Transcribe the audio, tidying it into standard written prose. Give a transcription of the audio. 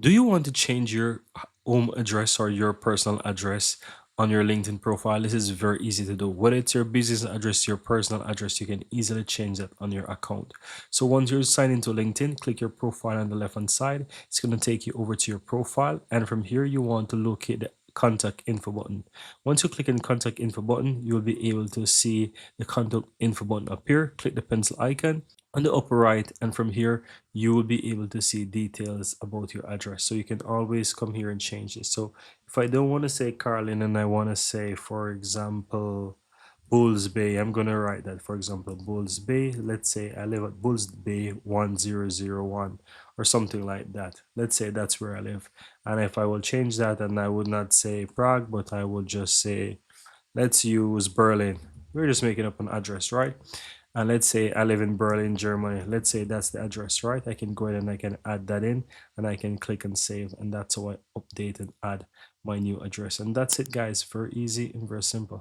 Do you want to change your home address or your personal address on your LinkedIn profile? This is very easy to do. Whether it's your business address, your personal address, you can easily change that on your account. So once you're signed into LinkedIn, click your profile on the left hand side. It's going to take you over to your profile. And from here, you want to locate the contact info button. Once you click on contact info button, you'll be able to see the contact info button appear. Click the pencil icon on the upper right, and from here you will be able to see details about your address, so you can always come here and change this. So if I don't want to say Carlin and I want to say, for example, Bulls Bay, I'm gonna write that, for example, Bulls Bay. Let's say I live at Bulls Bay 1001 or something like that. Let's say that's where I live. And if I will change that, and I would not say Prague, but I would just say, let's use Berlin. We're just making up an address, right? And let's say I live in Berlin, Germany. Let's say that's the address, right? I can go ahead and I can add that in, and I can click and save, and that's how I update and add my new address. And that's it, guys. Very easy and very simple.